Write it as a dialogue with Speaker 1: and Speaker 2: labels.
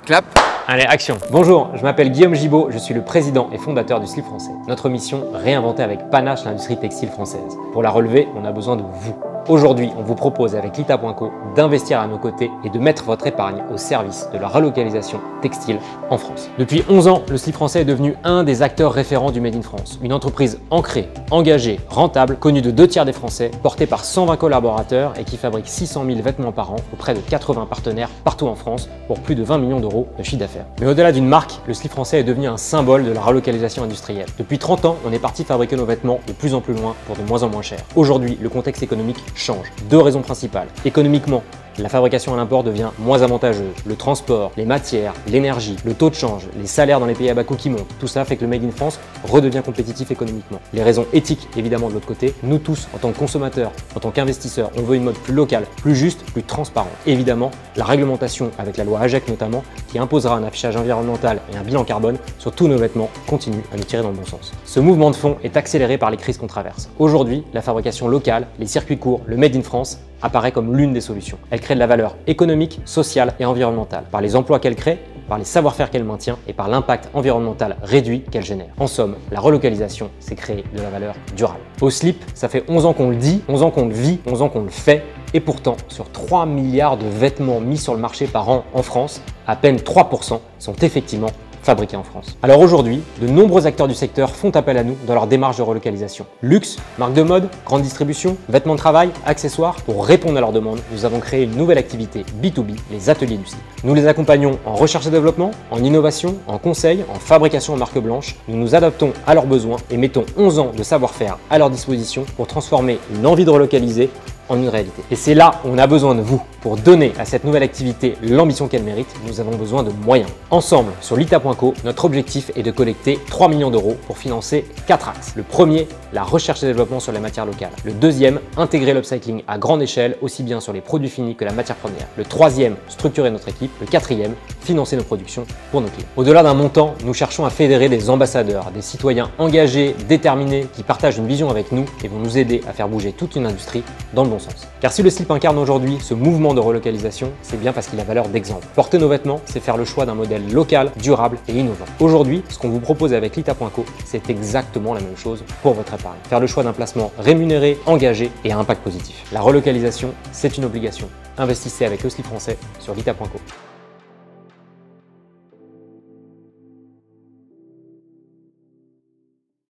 Speaker 1: clap.
Speaker 2: Allez, action! Bonjour, je m'appelle Guillaume Gibaud, je suis le président et fondateur du Slip français. Notre mission, réinventer avec panache l'industrie textile française. Pour la relever, on a besoin de vous. Aujourd'hui, on vous propose avec Lita.co d'investir à nos côtés et de mettre votre épargne au service de la relocalisation textile en France. Depuis 11 ans, le Slip français est devenu un des acteurs référents du Made in France. Une entreprise ancrée, engagée, rentable, connue de 2/3 des Français, portée par 120 collaborateurs et qui fabrique 600 000 vêtements par an auprès de 80 partenaires partout en France pour plus de 20 millions d'euros de chiffre d'affaires. Mais au-delà d'une marque, le Slip français est devenu un symbole de la relocalisation industrielle. Depuis 30 ans, on est parti fabriquer nos vêtements de plus en plus loin pour de moins en moins cher. Aujourd'hui, le contexte économique change. Deux raisons principales. Économiquement, la fabrication à l'import devient moins avantageuse. Le transport, les matières, l'énergie, le taux de change, les salaires dans les pays à bas coût qui montent, tout ça fait que le Made in France redevient compétitif économiquement. Les raisons éthiques, évidemment, de l'autre côté. Nous tous, en tant que consommateurs, en tant qu'investisseurs, on veut une mode plus locale, plus juste, plus transparente. Évidemment, la réglementation, avec la loi AGEC notamment, qui imposera un affichage environnemental et un bilan carbone sur tous nos vêtements, continue à nous tirer dans le bon sens. Ce mouvement de fond est accéléré par les crises qu'on traverse. Aujourd'hui, la fabrication locale, les circuits courts, le Made in France apparaît comme l'une des solutions. Elle crée de la valeur économique, sociale et environnementale, par les emplois qu'elle crée, par les savoir-faire qu'elle maintient et par l'impact environnemental réduit qu'elle génère. En somme, la relocalisation, c'est créer de la valeur durable. Au Slip, ça fait 11 ans qu'on le dit, 11 ans qu'on le vit, 11 ans qu'on le fait, et pourtant, sur 3 milliards de vêtements mis sur le marché par an en France, à peine 3% sont effectivement fabriqués en France. Alors aujourd'hui, de nombreux acteurs du secteur font appel à nous dans leur démarche de relocalisation. Luxe, marque de mode, grande distribution, vêtements de travail, accessoires. Pour répondre à leurs demandes, nous avons créé une nouvelle activité B2B, les ateliers du Slip. Nous les accompagnons en recherche et développement, en innovation, en conseil, en fabrication en marque blanche. Nous nous adaptons à leurs besoins et mettons 11 ans de savoir-faire à leur disposition pour transformer une envie de relocaliser en une réalité. Et c'est là où on a besoin de vous. Pour donner à cette nouvelle activité l'ambition qu'elle mérite, nous avons besoin de moyens. Ensemble, sur Lita.co, notre objectif est de collecter 3 millions d'euros pour financer 4 axes. Le premier, la recherche et développement sur les matières locales. Le deuxième, intégrer l'upcycling à grande échelle, aussi bien sur les produits finis que la matière première. Le troisième, structurer notre équipe. Le quatrième, financer nos productions pour nos clients. Au-delà d'un montant, nous cherchons à fédérer des ambassadeurs, des citoyens engagés, déterminés, qui partagent une vision avec nous et vont nous aider à faire bouger toute une industrie dans le bon sens. Car si le Slip incarne aujourd'hui ce mouvement de relocalisation, c'est bien parce qu'il a valeur d'exemple. Porter nos vêtements, c'est faire le choix d'un modèle local, durable et innovant. Aujourd'hui, ce qu'on vous propose avec Lita.co, c'est exactement la même chose pour votre épargne. Faire le choix d'un placement rémunéré, engagé et à impact positif. La relocalisation, c'est une obligation. Investissez avec le Slip français sur Lita.co.